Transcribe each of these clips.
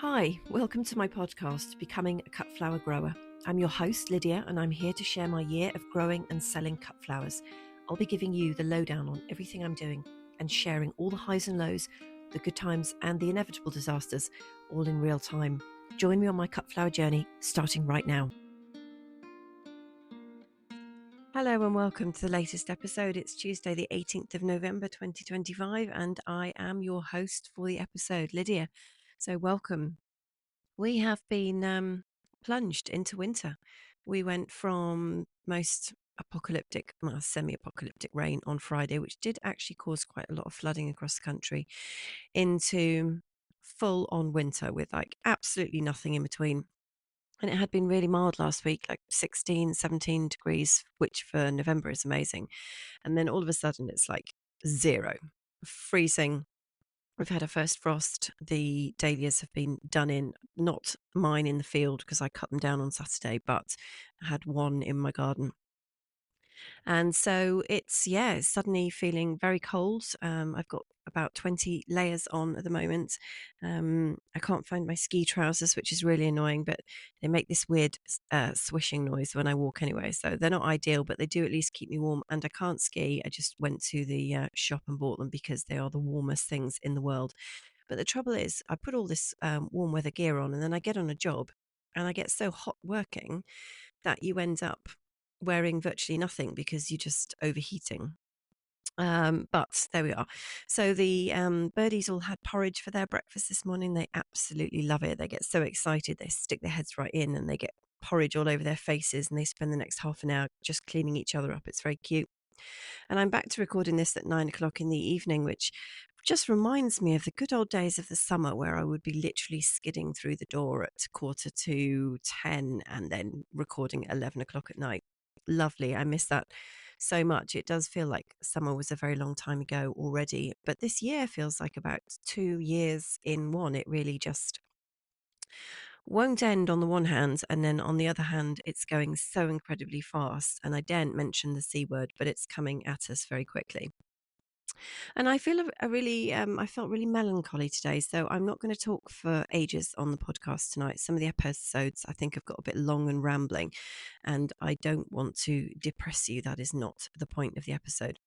Hi, welcome to my podcast, Becoming a Cut Flower Grower. I'm your host, Lydia, and I'm here to share my year of growing and selling cut flowers. I'll be giving you the lowdown on everything I'm doing and sharing all the highs and lows, the good times and the inevitable disasters, all in real time. Join me on my cut flower journey, starting right now. Hello and welcome to the latest episode. It's Tuesday, the 18th of November, 2025, and I am your host for the episode, Lydia. So welcome. We have been plunged into winter. We went from most apocalyptic, semi-apocalyptic rain on Friday, which did actually cause quite a lot of flooding across the country, into full-on winter with like absolutely nothing in between. And it had been really mild last week, like 16, 17 degrees, which for November is amazing. And then all of a sudden it's like zero, freezing. We've had a first frost. The dahlias have been done in, not mine in the field because I cut them down on Saturday, but I had one in my garden. And so it's suddenly feeling very cold. I've got about 20 layers on at the moment. I can't find my ski trousers, which is really annoying, but they make this weird swishing noise when I walk anyway. So they're not ideal, but they do at least keep me warm. And I can't ski. I just went to the shop and bought them because they are the warmest things in the world. But the trouble is, I put all this warm weather gear on and then I get on a job and I get so hot working that you end up wearing virtually nothing because you're just overheating. But there we are. So the birdies all had porridge for their breakfast this morning. They absolutely love it. They get so excited. They stick their heads right in and they get porridge all over their faces and they spend the next half an hour just cleaning each other up. It's very cute. And I'm back to recording this at 9 o'clock in the evening, which just reminds me of the good old days of the summer where I would be literally skidding through the door at 9:45 and then recording at 11 o'clock at night. Lovely. I miss that so much. It does feel like summer was a very long time ago already, but this year feels like about 2 years in one. It really just won't end on the one hand, and then on the other hand, it's going so incredibly fast. And I daren't mention the C word, but it's coming at us very quickly. And I feel I felt really melancholy today. So I'm not going to talk for ages on the podcast tonight. Some of the episodes I think have got a bit long and rambling, and I don't want to depress you. That is not the point of the episode.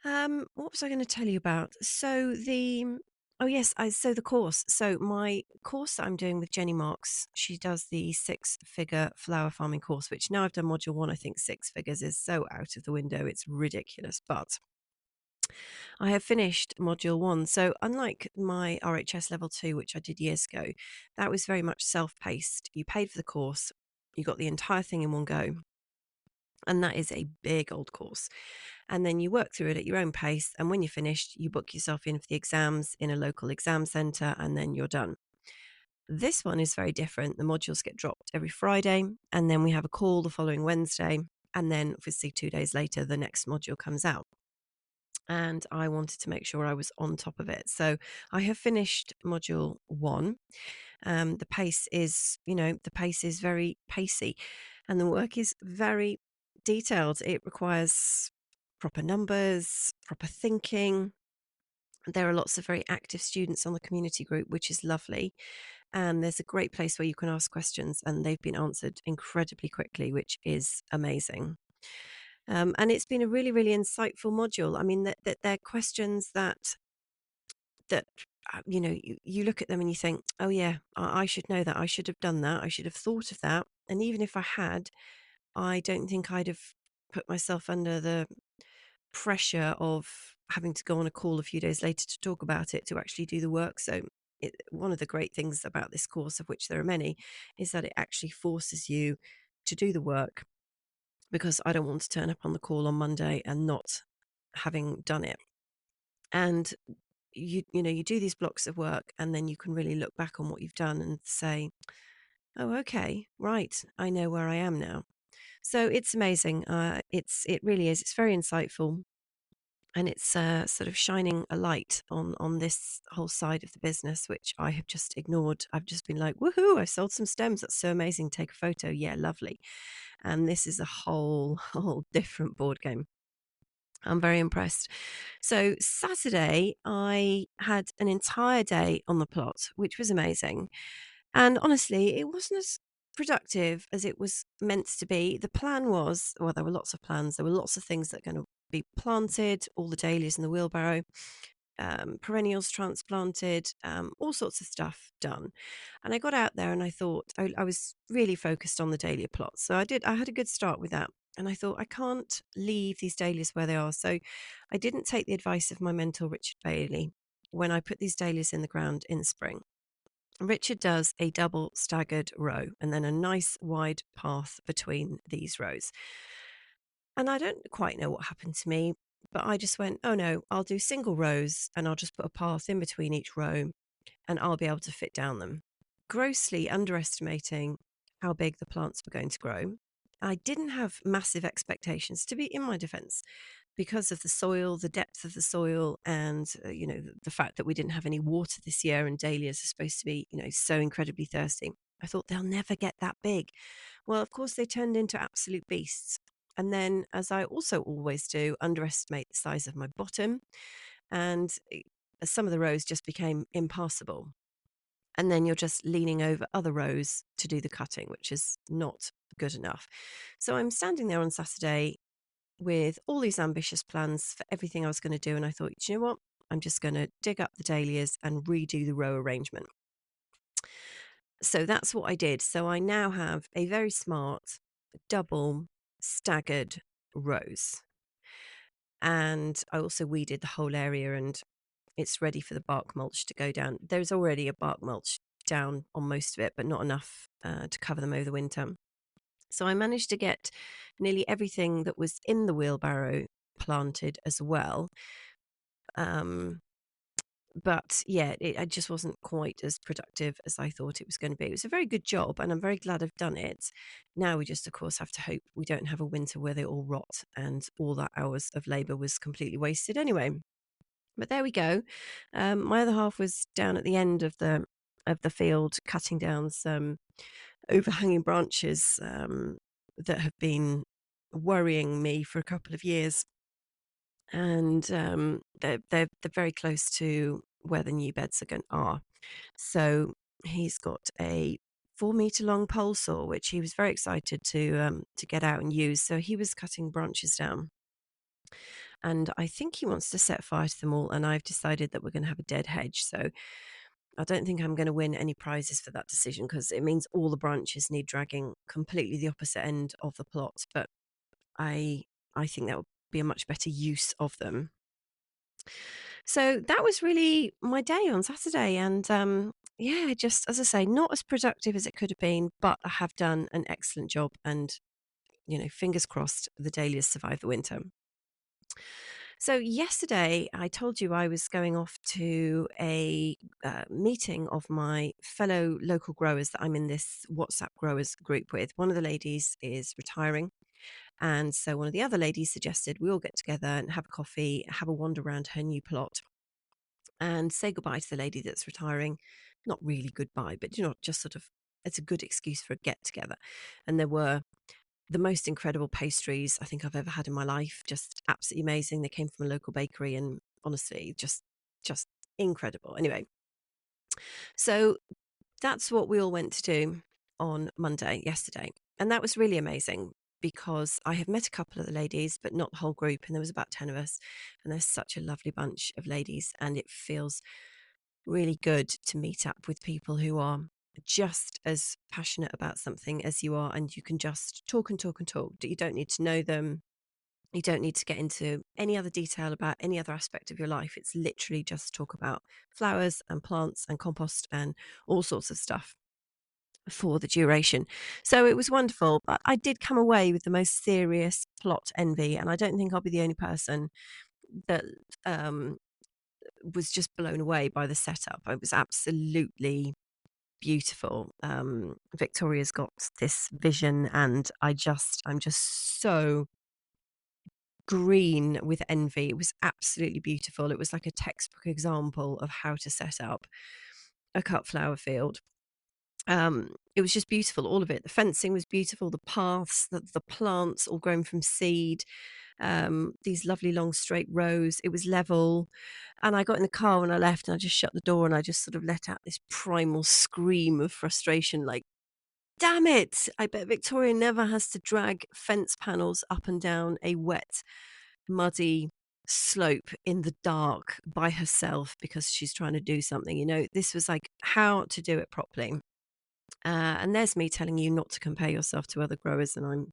What was I going to tell you about? So the course. So my course that I'm doing with Jenny Marks, she does the 6-figure flower farming course, which now I've done module one. I think 6 figures is so out of the window. It's ridiculous, but I have finished module one. So unlike my RHS level two, which I did years ago, that was very much self-paced. You paid for the course, you got the entire thing in one go. And that is a big old course. And then you work through it at your own pace. And when you're finished, you book yourself in for the exams in a local exam centre, and then you're done. This one is very different. The modules get dropped every Friday, and then we have a call the following Wednesday. And then, obviously, 2 days later, the next module comes out. And I wanted to make sure I was on top of it. So I have finished module one. The pace is very pacey, and the work is very detailed. It requires proper numbers, proper thinking. There are lots of very active students on the community group, which is lovely. And there's a great place where you can ask questions, and they've been answered incredibly quickly, which is amazing. And it's been a really, really insightful module. I mean, that they're questions that you look at them and you think, oh yeah, I should know that. I should have done that. I should have thought of that. And even if I had, I don't think I'd have put myself under the pressure of having to go on a call a few days later to talk about it, to actually do the work. So one of the great things about this course, of which there are many, is that it actually forces you to do the work, because I don't want to turn up on the call on Monday and not having done it. And you do these blocks of work, and then you can really look back on what you've done and say, oh, okay, right, I know where I am now. So it's amazing. It really is. It's very insightful, and it's sort of shining a light on this whole side of the business, which I have just ignored. I've just been like, woohoo, I sold some stems. That's so amazing. Take a photo. Yeah, lovely. And this is a whole different board game. I'm very impressed. So Saturday, I had an entire day on the plot, which was amazing. And honestly, it wasn't as productive as it was meant to be. The plan was, well, there were lots of plans. There were lots of things that are going to be planted, all the dahlias in the wheelbarrow, perennials transplanted, all sorts of stuff done. And I got out there and I thought I was really focused on the dahlia plots. So I had a good start with that. And I thought, I can't leave these dahlias where they are. So I didn't take the advice of my mentor, Richard Bailey, when I put these dahlias in the ground in spring. Richard does a double staggered row and then a nice wide path between these rows. And I don't quite know what happened to me, but I just went, oh no, I'll do single rows and I'll just put a path in between each row and I'll be able to fit down them. Grossly underestimating how big the plants were going to grow. I didn't have massive expectations, to be in my defense, because of the soil, the depth of the soil, and the fact that we didn't have any water this year, and dahlias are supposed to be, so incredibly thirsty. I thought they'll never get that big. Well, of course, they turned into absolute beasts. And then, as I also always do, underestimate the size of my bottom, and some of the rows just became impassable. And then you're just leaning over other rows to do the cutting, which is not good enough. So I'm standing there on Saturday with all these ambitious plans for everything I was going to do. And I thought, you know what? I'm just going to dig up the dahlias and redo the row arrangement. So that's what I did. So I now have a very smart double staggered rows. And I also weeded the whole area and it's ready for the bark mulch to go down. There's already a bark mulch down on most of it, but not enough to cover them over the winter. So I managed to get nearly everything that was in the wheelbarrow planted as well. But yeah, I just wasn't quite as productive as I thought it was going to be. It was a very good job, and I'm very glad I've done it. Now we just, of course, have to hope we don't have a winter where they all rot and all that hours of labour was completely wasted anyway. But there we go. My other half was down at the end of the field, cutting down some overhanging branches that have been worrying me for a couple of years, and they're very close to where the new beds are. So he's got a 4 meter long pole saw, which he was very excited to get out and use. So he was cutting branches down. And I think he wants to set fire to them all. And I've decided that we're going to have a dead hedge. So I don't think I'm going to win any prizes for that decision because it means all the branches need dragging completely the opposite end of the plot. But I I think that would be a much better use of them. So that was really my day on Saturday. And yeah, just as I say, not as productive as it could have been, but I have done an excellent job. And, fingers crossed the dahlias survive the winter. So yesterday, I told you I was going off to a meeting of my fellow local growers that I'm in this WhatsApp growers group with. One of the ladies is retiring. And so one of the other ladies suggested we all get together and have a coffee, have a wander around her new plot, and say goodbye to the lady that's retiring. Not really goodbye, but just sort of, it's a good excuse for a get together. And there were the most incredible pastries I think I've ever had in my life. Just absolutely amazing. They came from a local bakery and honestly, just incredible. Anyway, so that's what we all went to do on Monday, yesterday. And that was really amazing because I have met a couple of the ladies, but not the whole group. And there was about 10 of us. And there's such a lovely bunch of ladies. And it feels really good to meet up with people who are just as passionate about something as you are. And you can just talk and talk and talk. You don't need to know them. You don't need to get into any other detail about any other aspect of your life. It's literally just talk about flowers and plants and compost and all sorts of stuff for the duration. So it was wonderful, but I did come away with the most serious plot envy, and I don't think I'll be the only person that was just blown away by the setup. It was absolutely beautiful. Victoria's got this vision, and I'm just so green with envy. It was absolutely beautiful. It was like a textbook example of how to set up a cut flower field. It was just beautiful, all of it. The fencing was beautiful, the paths, the plants all grown from seed, these lovely long straight rows. It was level. And I got in the car when I left and I just shut the door and I just sort of let out this primal scream of frustration, like, damn it! I bet Victoria never has to drag fence panels up and down a wet, muddy slope in the dark by herself because she's trying to do something. This was like how to do it properly. And there's me telling you not to compare yourself to other growers, and I'm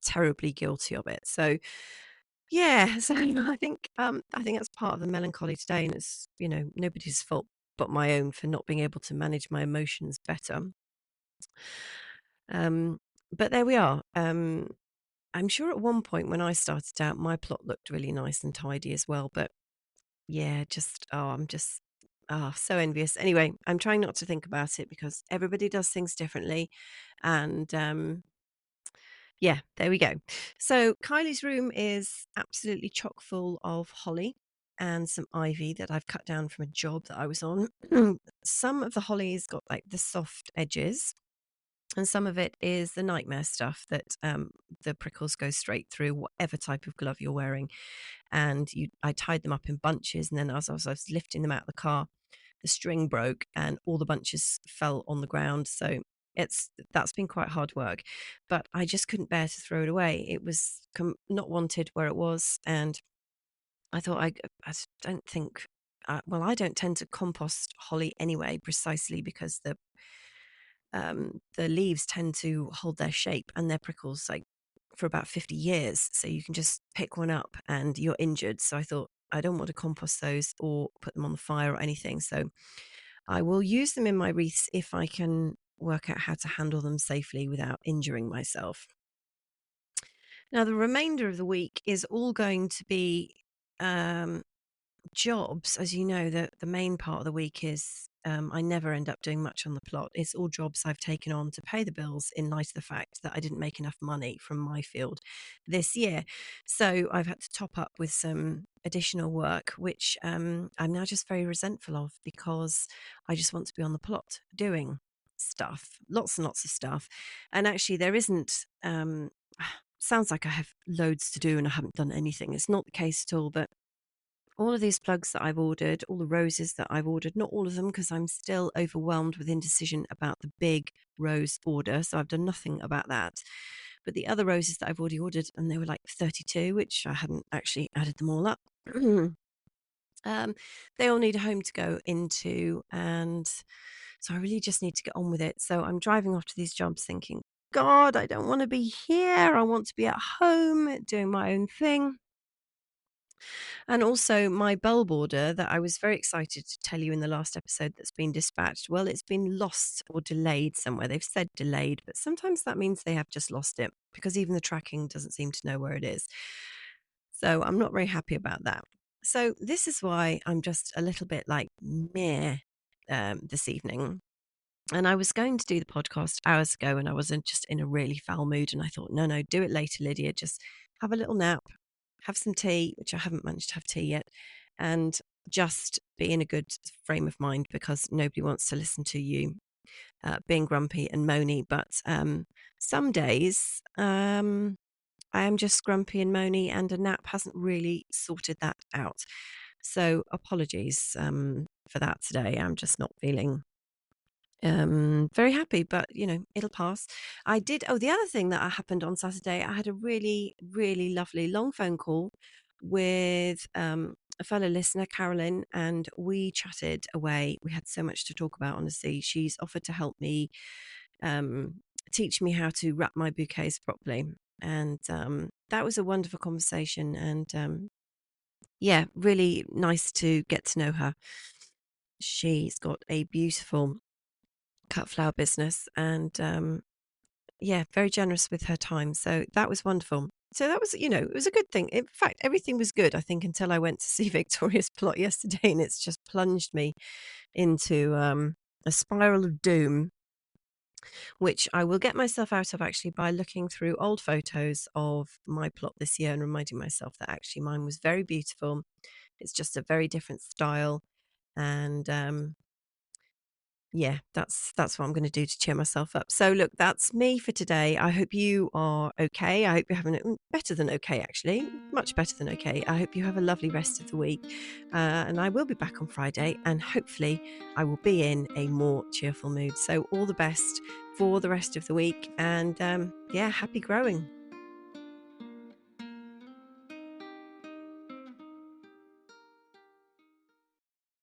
terribly guilty of it. So yeah, so I think that's part of the melancholy today, and it's nobody's fault but my own for not being able to manage my emotions better. Um, but there we are. I'm sure at one point when I started out, my plot looked really nice and tidy as well. But yeah, I'm just so envious. Anyway, I'm trying not to think about it because everybody does things differently, and yeah, there we go. So Kylie's room is absolutely chock full of holly and some ivy that I've cut down from a job that I was on. Some of the holly's got like the soft edges, and some of it is the nightmare stuff that the prickles go straight through whatever type of glove you're wearing. And I tied them up in bunches, and then as I was lifting them out of the car, the string broke and all the bunches fell on the ground. So that's been quite hard work, but I just couldn't bear to throw it away. It was not wanted where it was, and I thought I don't think. Well, I don't tend to compost holly anyway, precisely because the leaves tend to hold their shape and their prickles like for about 50 years. So you can just pick one up and you're injured. So I thought I don't want to compost those or put them on the fire or anything. So I will use them in my wreaths if I can work out how to handle them safely without injuring myself. Now, the remainder of the week is all going to be um, jobs. As you know, the main part of the week is I never end up doing much on the plot. It's all jobs I've taken on to pay the bills in light of the fact that I didn't make enough money from my field this year. So I've had to top up with some additional work, which I'm now just very resentful of because I just want to be on the plot doing stuff, lots and lots of stuff. And actually, there isn't. Sounds like I have loads to do and I haven't done anything. It's not the case at all, but all of these plugs that I've ordered, all the roses that I've ordered, not all of them because I'm still overwhelmed with indecision about the big rose order. So I've done nothing about that. But the other roses that I've already ordered, and they were like 32, which I hadn't actually added them all up. They all need a home to go into. And so I really just need to get on with it. So I'm driving off to these jobs thinking, God, I don't want to be here. I want to be at home doing my own thing. And also my bulb order that I was very excited to tell you in the last episode that's been dispatched. Well, it's been lost or delayed somewhere. They've said delayed, but sometimes that means they have just lost it because even the tracking doesn't seem to know where it is. So I'm not very happy about that. So this is why I'm just a little bit like meh this evening. And I was going to do the podcast hours ago and I was just in a really foul mood. And I thought, no, no, do it later, Lydia. Just have a little nap, have some tea, which I haven't managed to have tea yet, and just be in a good frame of mind because nobody wants to listen to you being grumpy and moany. But some days I am just grumpy and moany, and a nap hasn't really sorted that out. So apologies for that today. I'm just not feeling very happy, but it'll pass. The other thing that happened on Saturday, I had a really, really lovely long phone call with a fellow listener, Carolyn, and we chatted away. We had so much to talk about, honestly. She's offered to help me teach me how to wrap my bouquets properly. And that was a wonderful conversation. And yeah, really nice to get to know her. She's got a beautiful cut flower business and yeah, very generous with her time. So that was wonderful. So that was, it was a good thing. In fact, everything was good, I think, until I went to see Victoria's plot yesterday, and it's just plunged me into a spiral of doom, which I will get myself out of actually by looking through old photos of my plot this year and reminding myself that actually mine was very beautiful. It's just a very different style. And Yeah, that's what I'm going to do to cheer myself up. So look, that's me for today. I hope you are okay. I hope you're having it better than okay, actually, much better than okay. I hope you have a lovely rest of the week, and I will be back on Friday, and hopefully I will be in a more cheerful mood. So all the best for the rest of the week, and yeah, happy growing.